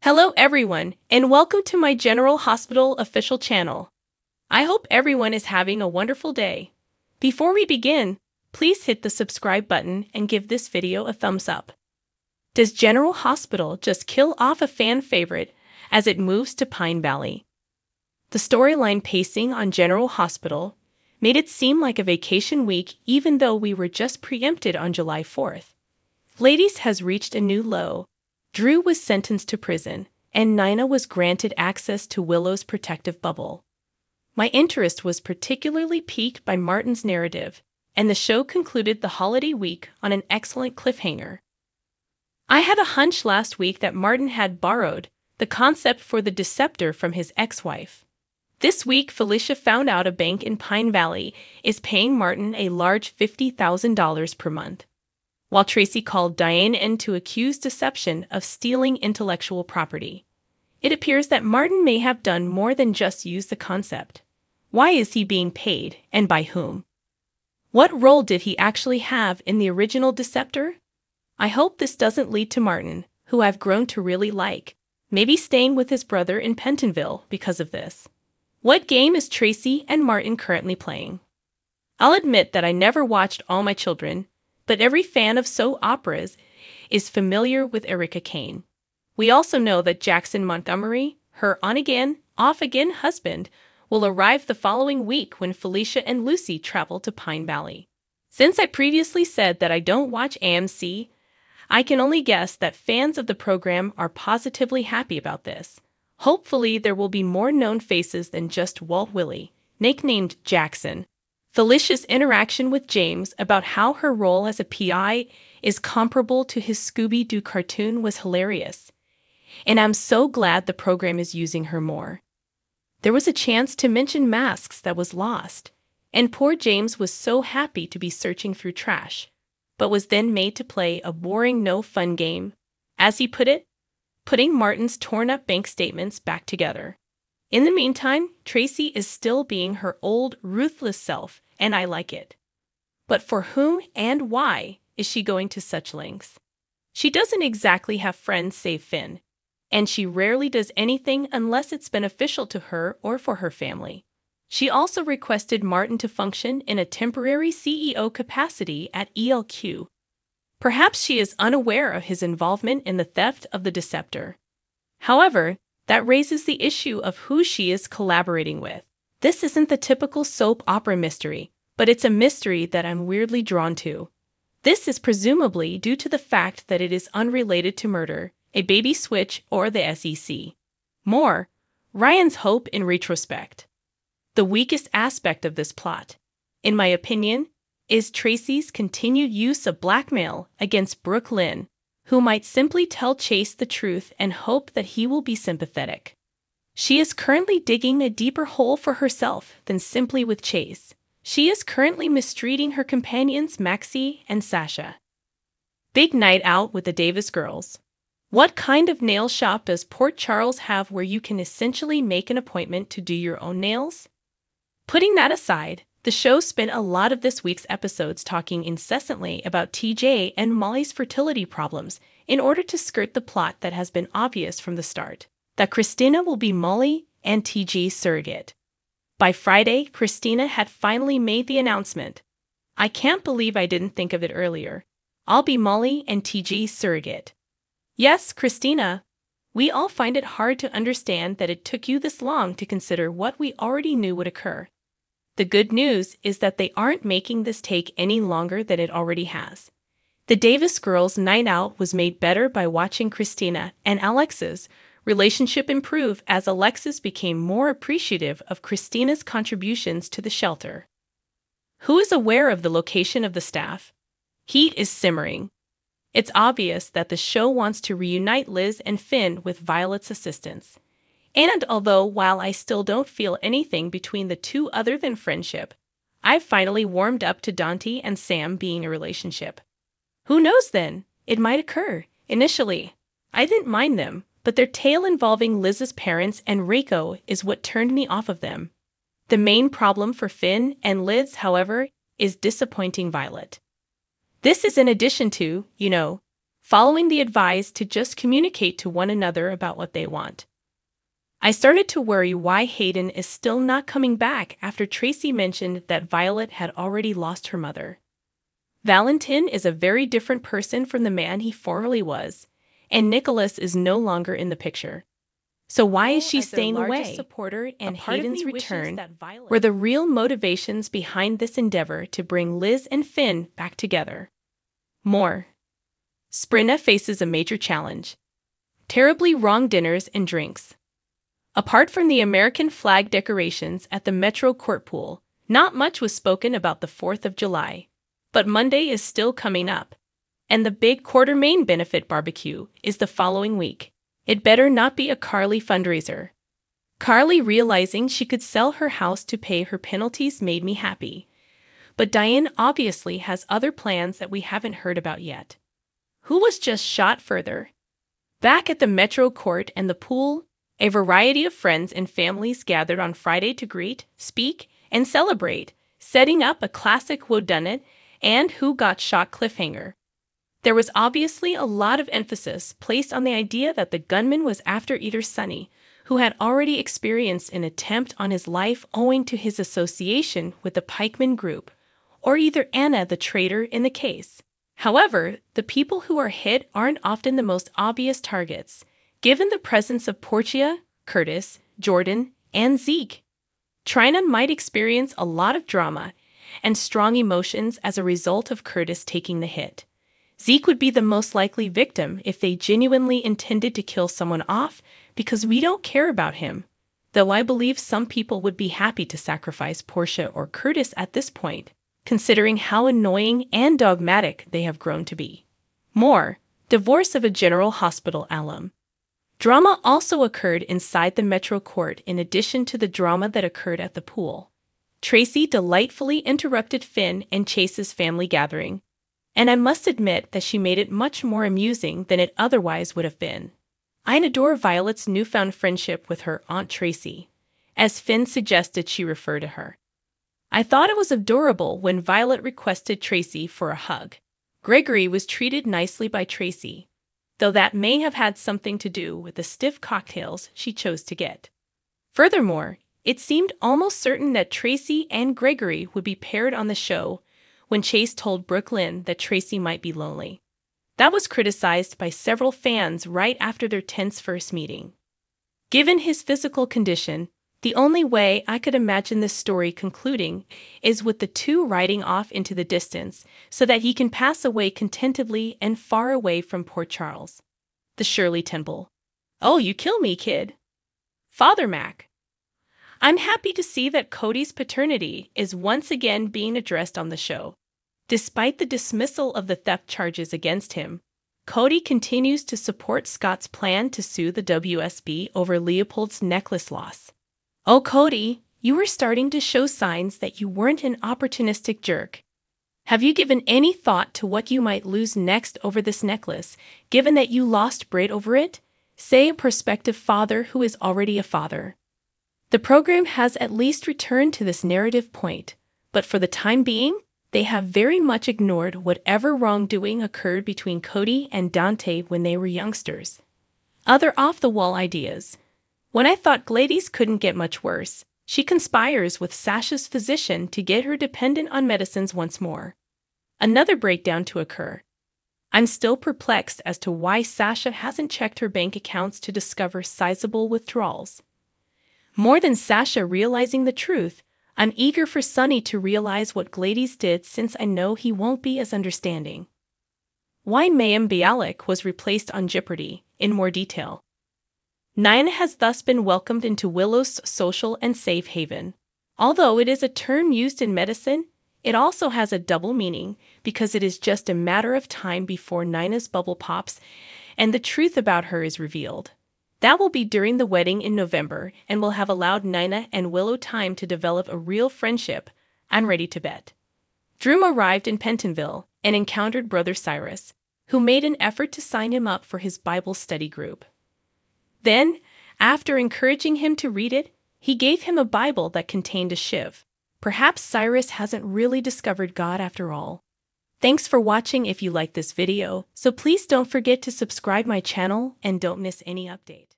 Hello everyone, and welcome to my General Hospital official channel. I hope everyone is having a wonderful day. Before we begin, please hit the subscribe button and give this video a thumbs up. Does General Hospital just kill off a fan favorite as it moves to Pine Valley? The storyline pacing on General Hospital made it seem like a vacation week even though we were just preempted on July 4th. Ladies has reached a new low. Drew was sentenced to prison, and Nina was granted access to Willow's protective bubble. My interest was particularly piqued by Martin's narrative, and the show concluded the holiday week on an excellent cliffhanger. I had a hunch last week that Martin had borrowed the concept for the Deceptor from his ex-wife. This week, Felicia found out a bank in Pine Valley is paying Martin a large $50,000 per month, while Tracy called Diane in to accuse Deception of stealing intellectual property. It appears that Martin may have done more than just use the concept. Why is he being paid, and by whom? What role did he actually have in the original Deceptor? I hope this doesn't lead to Martin, who I've grown to really like, maybe staying with his brother in Pentonville because of this. What game is Tracy and Martin currently playing? I'll admit that I never watched All My Children, but every fan of soap operas is familiar with Erica Kane. We also know that Jackson Montgomery, her on-again, off-again husband, will arrive the following week when Felicia and Lucy travel to Pine Valley. Since I previously said that I don't watch AMC, I can only guess that fans of the program are positively happy about this. Hopefully there will be more known faces than just Walt Willie, nicknamed Jackson. Felicia's interaction with James about how her role as a PI is comparable to his Scooby-Doo cartoon was hilarious, and I'm so glad the program is using her more. There was a chance to mention masks that was lost, and poor James was so happy to be searching through trash, but was then made to play a boring no-fun game, as he put it, putting Martin's torn-up bank statements back together. In the meantime, Tracy is still being her old, ruthless self, and I like it. But for whom and why is she going to such lengths? She doesn't exactly have friends save Finn, and she rarely does anything unless it's beneficial to her or for her family. She also requested Martin to function in a temporary CEO capacity at ELQ. Perhaps she is unaware of his involvement in the theft of the Deceptor. However, that raises the issue of who she is collaborating with. This isn't the typical soap opera mystery, but it's a mystery that I'm weirdly drawn to. This is presumably due to the fact that it is unrelated to murder, a baby switch, or the SEC. More, Ryan's hope in retrospect. The weakest aspect of this plot, in my opinion, is Tracy's continued use of blackmail against Brooke Lynn, who might simply tell Chase the truth and hope that he will be sympathetic. She is currently digging a deeper hole for herself than simply with Chase. She is currently mistreating her companions Maxie and Sasha. Big night out with the Davis girls. What kind of nail shop does Port Charles have where you can essentially make an appointment to do your own nails? Putting that aside, the show spent a lot of this week's episodes talking incessantly about TJ and Molly's fertility problems in order to skirt the plot that has been obvious from the start, that Christina will be Molly and TJ's surrogate. By Friday, Christina had finally made the announcement. I can't believe I didn't think of it earlier. I'll be Molly and TJ's surrogate. Yes, Christina. We all find it hard to understand that it took you this long to consider what we already knew would occur. The good news is that they aren't making this take any longer than it already has. The Davis girls' night out was made better by watching Christina and Alexa's relationship improve as Alexis became more appreciative of Christina's contributions to the shelter. Who is aware of the location of the staff? Heat is simmering. It's obvious that the show wants to reunite Liz and Finn with Violet's assistance. And although while I still don't feel anything between the two other than friendship, I've finally warmed up to Dante and Sam being a relationship. Who knows then? It might occur. Initially, I didn't mind them, but their tale involving Liz's parents and Reiko is what turned me off of them. The main problem for Finn and Liz, however, is disappointing Violet. This is in addition to, following the advice to just communicate to one another about what they want. I started to worry why Hayden is still not coming back after Tracy mentioned that Violet had already lost her mother. Valentin is a very different person from the man he formerly was, and Nicholas is no longer in the picture. So why is she staying away? Supporter and Hayden's return were the real motivations behind this endeavor to bring Liz and Finn back together. More. Sprinna faces a major challenge. Terribly wrong dinners and drinks. Apart from the American flag decorations at the Metro Court Pool, not much was spoken about the 4th of July. But Monday is still coming up, and the big Quartermain benefit barbecue is the following week. It better not be a Carly fundraiser. Carly realizing she could sell her house to pay her penalties made me happy. But Diane obviously has other plans that we haven't heard about yet. Who was just shot further? Back at the Metro Court and the pool, a variety of friends and families gathered on Friday to greet, speak, and celebrate, setting up a classic whodunit and who got shot cliffhanger. There was obviously a lot of emphasis placed on the idea that the gunman was after either Sonny, who had already experienced an attempt on his life owing to his association with the Pikeman group, or either Anna the traitor in the case. However, the people who are hit aren't often the most obvious targets, given the presence of Portia, Curtis, Jordan, and Zeke. Trina might experience a lot of drama and strong emotions as a result of Curtis taking the hit. Zeke would be the most likely victim if they genuinely intended to kill someone off because we don't care about him, though I believe some people would be happy to sacrifice Portia or Curtis at this point, considering how annoying and dogmatic they have grown to be. More. Divorce of a General Hospital alum. Drama also occurred inside the Metro Court in addition to the drama that occurred at the pool. Tracy delightfully interrupted Finn and Chase's family gathering, and I must admit that she made it much more amusing than it otherwise would have been. I adore Violet's newfound friendship with her Aunt Tracy, as Finn suggested she refer to her. I thought it was adorable when Violet requested Tracy for a hug. Gregory was treated nicely by Tracy, though that may have had something to do with the stiff cocktails she chose to get. Furthermore, it seemed almost certain that Tracy and Gregory would be paired on the show when Chase told Brooklyn that Tracy might be lonely. That was criticized by several fans right after their tense first meeting. Given his physical condition, the only way I could imagine this story concluding is with the two riding off into the distance so that he can pass away contentedly and far away from Port Charles. The Shirley Temple. Oh, you kill me, kid. Father Mac. I'm happy to see that Cody's paternity is once again being addressed on the show. Despite the dismissal of the theft charges against him, Cody continues to support Scott's plan to sue the WSB over Leopold's necklace loss. Oh, Cody, you were starting to show signs that you weren't an opportunistic jerk. Have you given any thought to what you might lose next over this necklace, given that you lost Britt over it? Say a prospective father who is already a father. The program has at least returned to this narrative point, but for the time being, they have very much ignored whatever wrongdoing occurred between Cody and Dante when they were youngsters. Other off-the-wall ideas. When I thought Gladys couldn't get much worse, she conspires with Sasha's physician to get her dependent on medicines once more. Another breakdown to occur. I'm still perplexed as to why Sasha hasn't checked her bank accounts to discover sizable withdrawals. More than Sasha realizing the truth, I'm eager for Sonny to realize what Gladys did since I know he won't be as understanding. Why Mayim Bialik was replaced on Jeopardy! In more detail. Nina has thus been welcomed into Willow's social and safe haven. Although it is a term used in medicine, it also has a double meaning because it is just a matter of time before Nina's bubble pops and the truth about her is revealed. That will be during the wedding in November and will have allowed Nina and Willow time to develop a real friendship, I'm ready to bet. Droom arrived in Pentonville and encountered Brother Cyrus, who made an effort to sign him up for his Bible study group. Then, after encouraging him to read it, he gave him a Bible that contained a shiv. Perhaps Cyrus hasn't really discovered God after all. Thanks for watching. If you like this video, so please don't forget to subscribe my channel and don't miss any update.